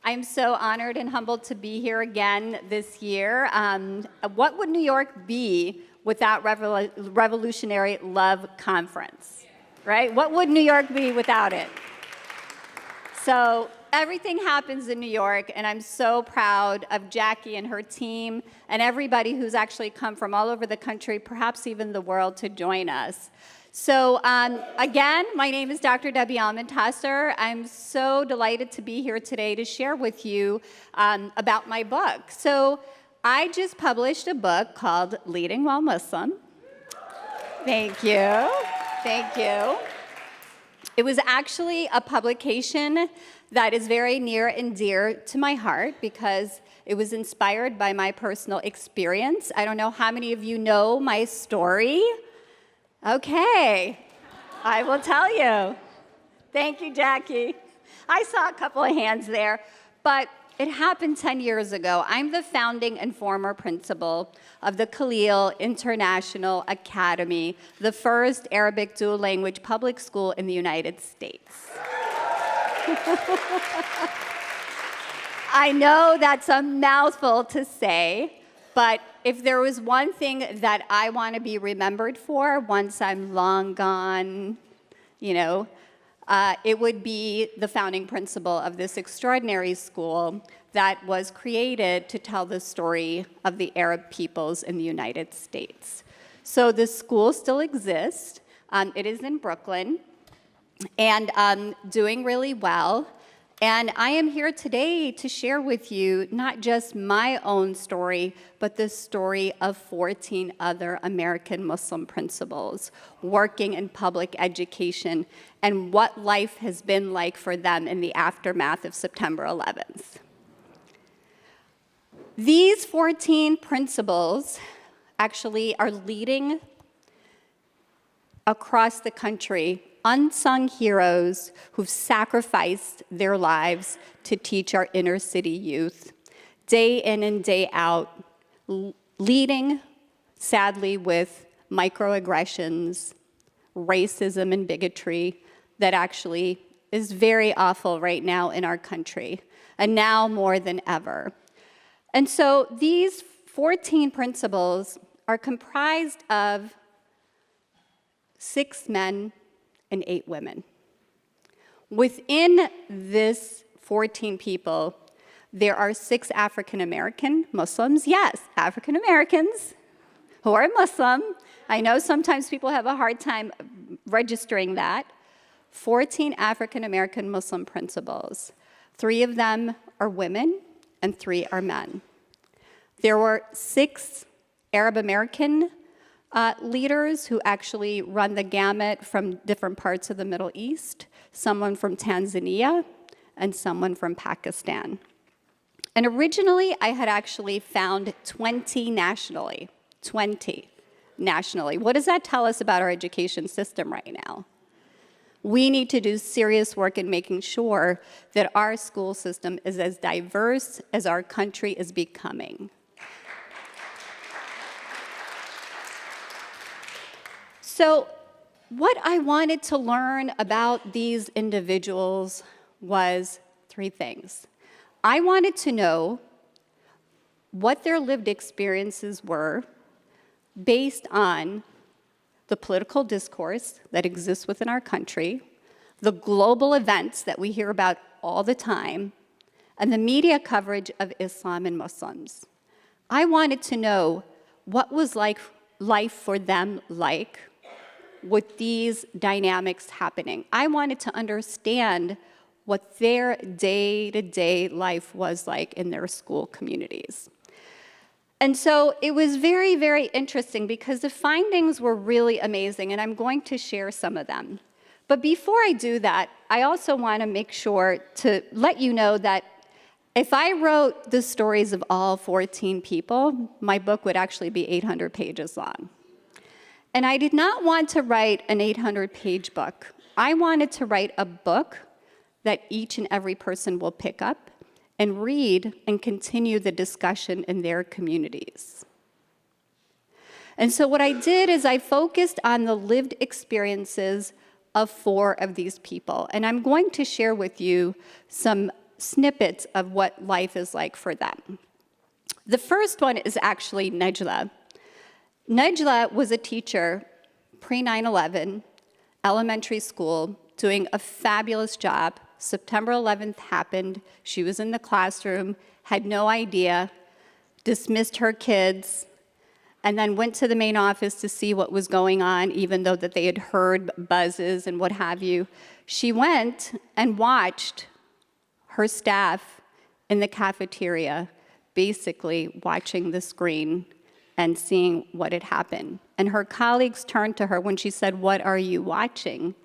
I'm so honored and humbled to be here again this year. What would New York be without Revolutionary Love Conference, right? What would New York be without it? So everything happens in New York, and I'm so proud of Jackie and her team and everybody who's actually come from all over the country, perhaps even the world, to join us. So again, my name is Dr. Debbie Almontaser. I'm so delighted to be here today to share with you about my book. So I just published a book called Leading While Muslim. Thank you. Thank you. It was actually a publication that is very near and dear to my heart because it was inspired by my personal experience. I don't know how many of you know my story. Okay, I will tell you. Thank you, Jackie. I saw a couple of hands there, but it happened 10 years ago. I'm the founding and former principal of the Khalil International Academy, the first Arabic dual language public school in the United States. I know that's a mouthful to say, but if there was one thing that I want to be remembered for once I'm long gone, it would be the founding principal of this extraordinary school that was created to tell the story of the Arab peoples in the United States. So the school still exists. It is in Brooklyn and doing really well. And I am here today to share with you not just my own story, but the story of 14 other American Muslim principals working in public education and what life has been like for them in the aftermath of September 11th. These 14 principals actually are leading across the country unsung heroes who've sacrificed their lives to teach our inner city youth, day in and day out, leading, sadly, with microaggressions, racism, and bigotry that actually is very awful right now in our country, and now more than ever. And so these 14 principals are comprised of 6 men and 8 women. Within this 14 people, there are 6 African American Muslims. Yes, African Americans who are Muslim. I know sometimes people have a hard time registering that. 14 African American Muslim principals. 3 of them are women and 3 are men. There were 6 Arab American leaders who actually run the gamut from different parts of the Middle East, someone from Tanzania, and someone from Pakistan. And originally, I had actually found 20 nationally. 20 nationally. What does that tell us about our education system right now? We need to do serious work in making sure that our school system is as diverse as our country is becoming. So what I wanted to learn about these individuals was 3 things. I wanted to know what their lived experiences were based on the political discourse that exists within our country, the global events that we hear about all the time, and the media coverage of Islam and Muslims. I wanted to know what was life for them like with these dynamics happening. I wanted to understand what their day-to-day life was like in their school communities. And so it was very, very interesting because the findings were really amazing, and I'm going to share some of them. But before I do that, I also want to make sure to let you know that if I wrote the stories of all 14 people, my book would actually be 800 pages long. And I did not want to write an 800-page book. I wanted to write a book that each and every person will pick up and read and continue the discussion in their communities. And so what I did is I focused on the lived experiences of 4 of these people. And I'm going to share with you some snippets of what life is like for them. The first one is actually Nejla. Nejla was a teacher pre-9/11, elementary school, doing a fabulous job. September 11th happened. She was in the classroom, had no idea, dismissed her kids, and then went to the main office to see what was going on, even though that they had heard buzzes and what have you. She went and watched her staff in the cafeteria, basically watching the screen and seeing what had happened. And her colleagues turned to her when she said, "What are you watching?"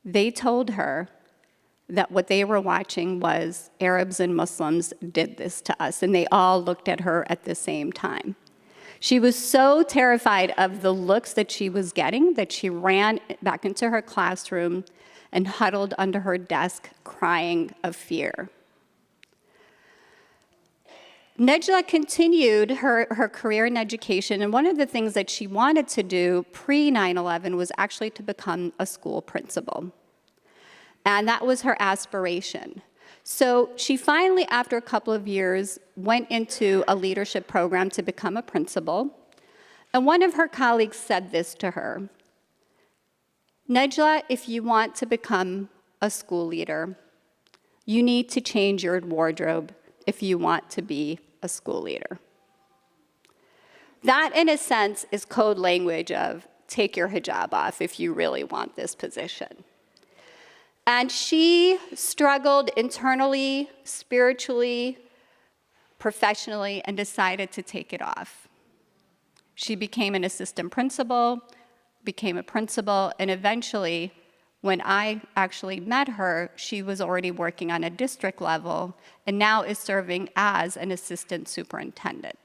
They told her that what they were watching was Arabs and Muslims did this to us, and they all looked at her at the same time. She was so terrified of the looks that she was getting that she ran back into her classroom and huddled under her desk, crying of fear. Nejla continued her career in education, and one of the things that she wanted to do pre-9/11 was actually to become a school principal. And that was her aspiration. So she finally, after a couple of years, went into a leadership program to become a principal. And one of her colleagues said this to her: "Nejla, if you want to become a school leader, you need to change your wardrobe if you want to be a school leader." That, in a sense, is code language of take your hijab off if you really want this position. And she struggled internally, spiritually, professionally, and decided to take it off. She became an assistant principal, became a principal, and eventually, when I actually met her, she was already working on a district level and now is serving as an assistant superintendent,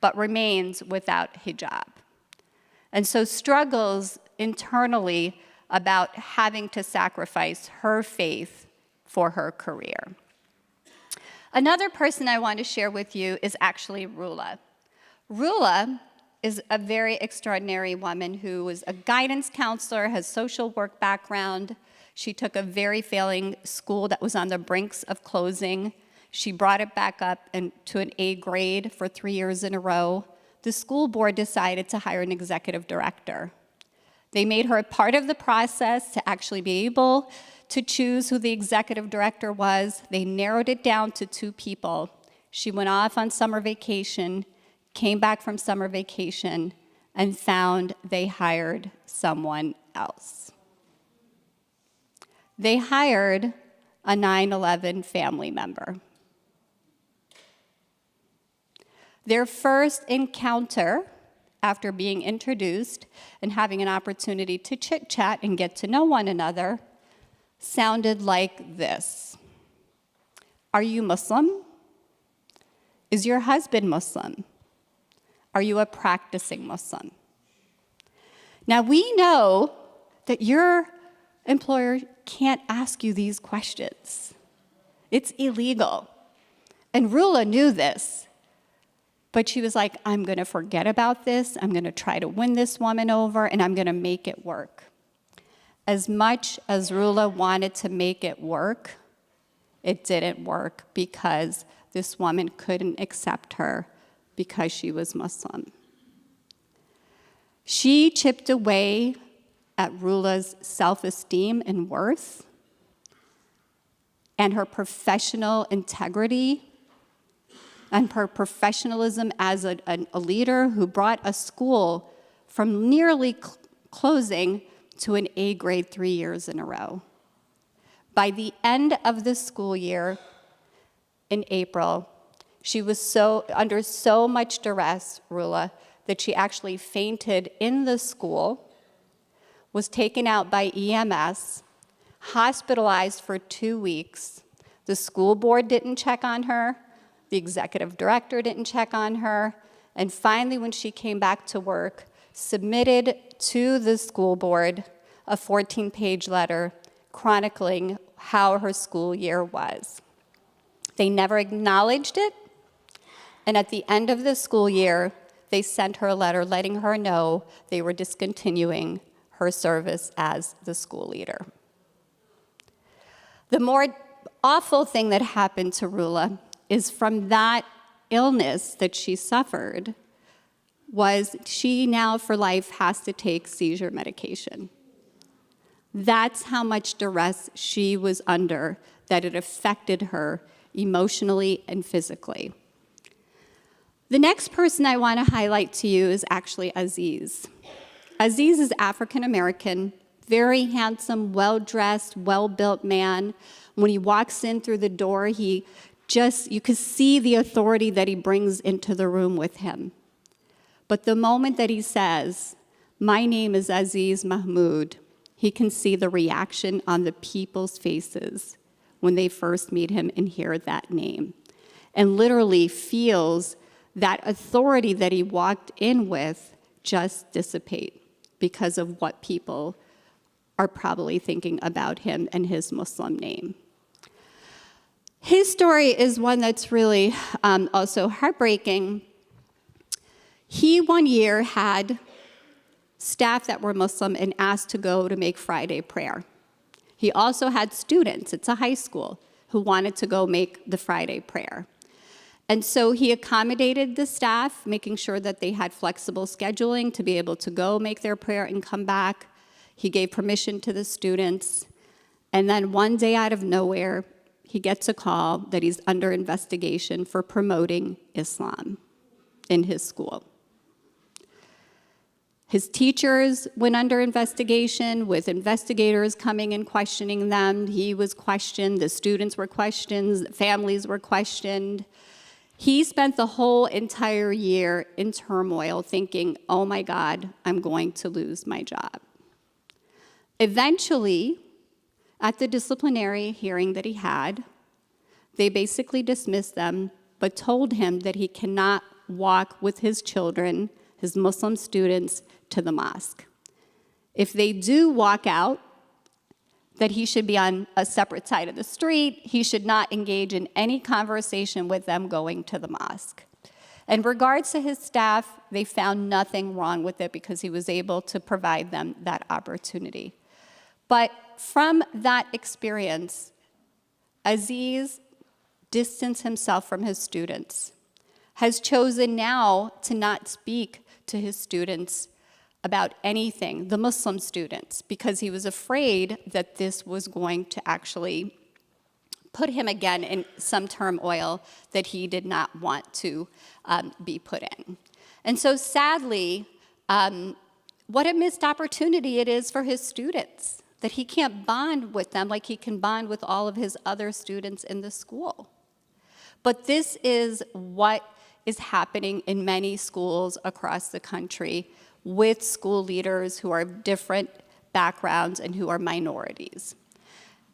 but remains without hijab. And so struggles internally about having to sacrifice her faith for her career. Another person I want to share with you is actually Rula. Rula is a very extraordinary woman who was a guidance counselor, has social work background. She took a very failing school that was on the brinks of closing. She brought it back up to an A grade for 3 years in a row. The school board decided to hire an executive director. They made her a part of the process to actually be able to choose who the executive director was. They narrowed it down to 2 people. She went off on summer vacation, came back from summer vacation, and found they hired someone else. They hired a 9/11 family member. Their first encounter, after being introduced and having an opportunity to chit-chat and get to know one another, sounded like this: "Are you Muslim? Is your husband Muslim? Are you a practicing Muslim?" Now, we know that your employer can't ask you these questions. It's illegal. And Rula knew this. But she was like, "I'm going to forget about this. I'm going to try to win this woman over, and I'm going to make it work." As much as Rula wanted to make it work, it didn't work because this woman couldn't accept her because she was Muslim. She chipped away at Rula's self-esteem and worth and her professional integrity and her professionalism as a leader who brought a school from nearly closing to an A grade 3 years in a row. By the end of the school year in April, she was under so much duress, Rula, that she actually fainted in the school, was taken out by EMS, hospitalized for 2 weeks. The school board didn't check on her. The executive director didn't check on her, and finally, when she came back to work, submitted to the school board a 14-page letter chronicling how her school year was. They never acknowledged it, and at the end of the school year, they sent her a letter letting her know they were discontinuing her service as the school leader. The more awful thing that happened to Rula is from that illness that she suffered was she now for life has to take seizure medication. That's how much duress she was under, that it affected her emotionally and physically. The next person I want to highlight to you is actually Aziz. Aziz is African American, very handsome, well-dressed, well-built man. When he walks in through the door, you could see the authority that he brings into the room with him. But the moment that he says, "My name is Aziz Mahmoud," he can see the reaction on the people's faces when they first meet him and hear that name, and literally feels that authority that he walked in with just dissipate because of what people are probably thinking about him and his Muslim name. His story is one that's really also heartbreaking. He one year had staff that were Muslim and asked to go to make Friday prayer. He also had students, it's a high school, who wanted to go make the Friday prayer. And so he accommodated the staff, making sure that they had flexible scheduling to be able to go make their prayer and come back. He gave permission to the students. And then one day out of nowhere, he gets a call that he's under investigation for promoting Islam in his school. His teachers went under investigation with investigators coming and questioning them. He was questioned, the students were questioned, families were questioned. He spent the whole entire year in turmoil thinking, oh my God, I'm going to lose my job. Eventually, at the disciplinary hearing that he had, they basically dismissed them, but told him that he cannot walk with his children, his Muslim students, to the mosque. If they do walk out, that he should be on a separate side of the street. He should not engage in any conversation with them going to the mosque. In regards to his staff, they found nothing wrong with it because he was able to provide them that opportunity. But from that experience, Aziz distanced himself from his students, has chosen now to not speak to his students about anything, the Muslim students, because he was afraid that this was going to actually put him again in some turmoil that he did not want to be put in. And so sadly, what a missed opportunity it is for his students, that he can't bond with them like he can bond with all of his other students in the school. But this is what is happening in many schools across the country with school leaders who are of different backgrounds and who are minorities.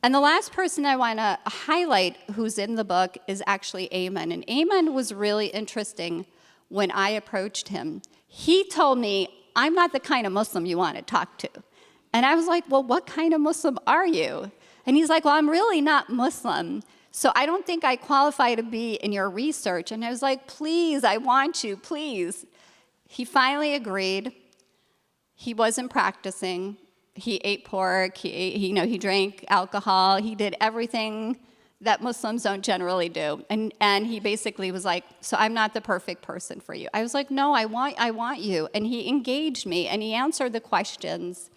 And the last person I want to highlight who's in the book is actually Ayman. And Ayman was really interesting when I approached him. He told me, I'm not the kind of Muslim you want to talk to. And I was like, well, what kind of Muslim are you? And he's like, well, I'm really not Muslim, so I don't think I qualify to be in your research. And I was like, please, I want you, please. He finally agreed. He wasn't practicing. He ate pork, he drank alcohol, he did everything that Muslims don't generally do. And he basically was like, so I'm not the perfect person for you. I was like, no, I want you. And he engaged me and he answered the questions.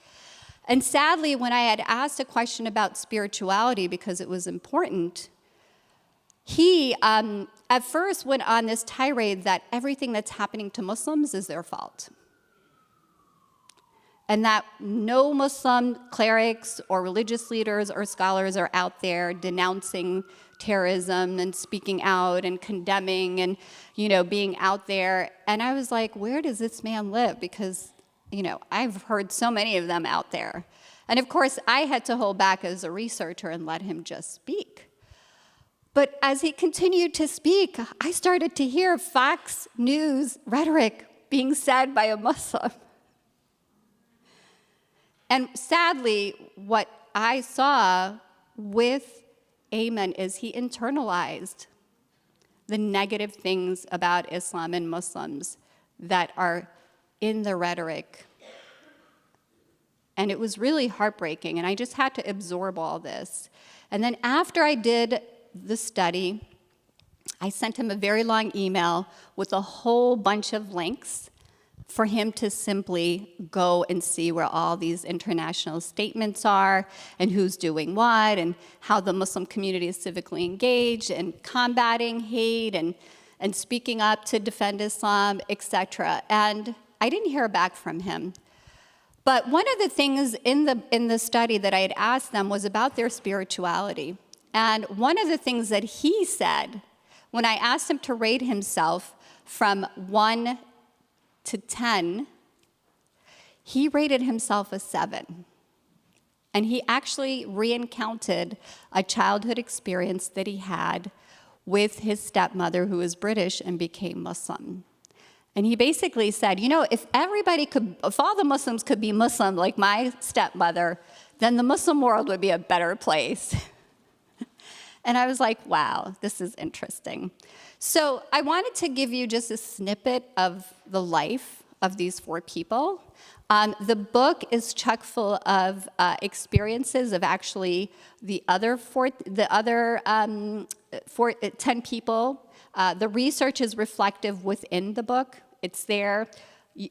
And sadly, when I had asked a question about spirituality because it was important, he at first went on this tirade that everything that's happening to Muslims is their fault. And that no Muslim clerics or religious leaders or scholars are out there denouncing terrorism and speaking out and condemning and, being out there. And I was like, where does this man live? Because, I've heard so many of them out there. And of course, I had to hold back as a researcher and let him just speak. But as he continued to speak, I started to hear Fox News rhetoric being said by a Muslim. And sadly, what I saw with Ayman is he internalized the negative things about Islam and Muslims that are in the rhetoric. And it was really heartbreaking, and I just had to absorb all this. And then after I did the study, I sent him a very long email with a whole bunch of links for him to simply go and see where all these international statements are and who's doing what and how the Muslim community is civically engaged and combating hate and speaking up to defend Islam, etc. And I didn't hear back from him. But one of the things in the study that I had asked them was about their spirituality. And one of the things that he said, when I asked him to rate himself from 1 to 10, he rated himself a 7. And he actually recounted a childhood experience that he had with his stepmother, who was British and became Muslim. And he basically said, you know, if all the Muslims could be Muslim like my stepmother, then the Muslim world would be a better place. And I was like, wow, this is interesting. So I wanted to give you just a snippet of the life of these 4 people. The book is chock full of experiences of actually the other 10 people. The research is reflective within the book. It's there.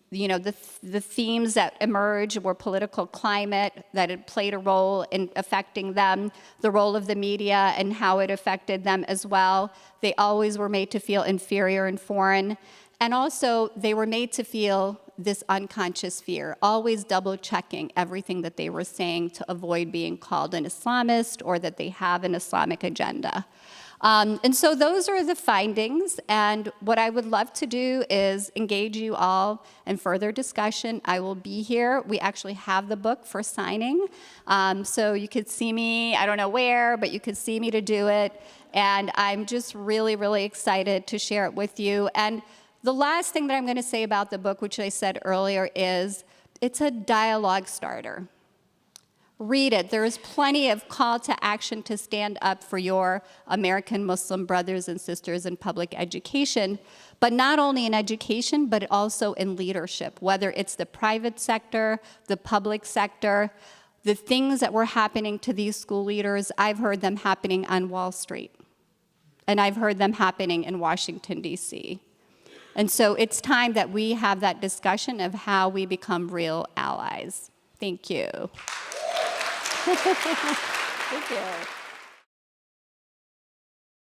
You know, the themes that emerge were political climate, that it played a role in affecting them, the role of the media and how it affected them as well. They always were made to feel inferior and foreign. And also, they were made to feel this unconscious fear, always double-checking everything that they were saying to avoid being called an Islamist or that they have an Islamic agenda. And so those are the findings, and what I would love to do is engage you all in further discussion. I will be here. We actually have the book for signing, so you could see me, I don't know where, but you could see me to do it, and I'm just really, really excited to share it with you. And the last thing that I'm going to say about the book, which I said earlier, is it's a dialogue starter. Read it. There is plenty of call to action to stand up for your American Muslim brothers and sisters in public education, but not only in education, but also in leadership, whether it's the private sector, the public sector. The things that were happening to these school leaders, I've heard them happening on Wall Street, and I've heard them happening in Washington, D.C. And so it's time that we have that discussion of how we become real allies. Thank you. Thank you.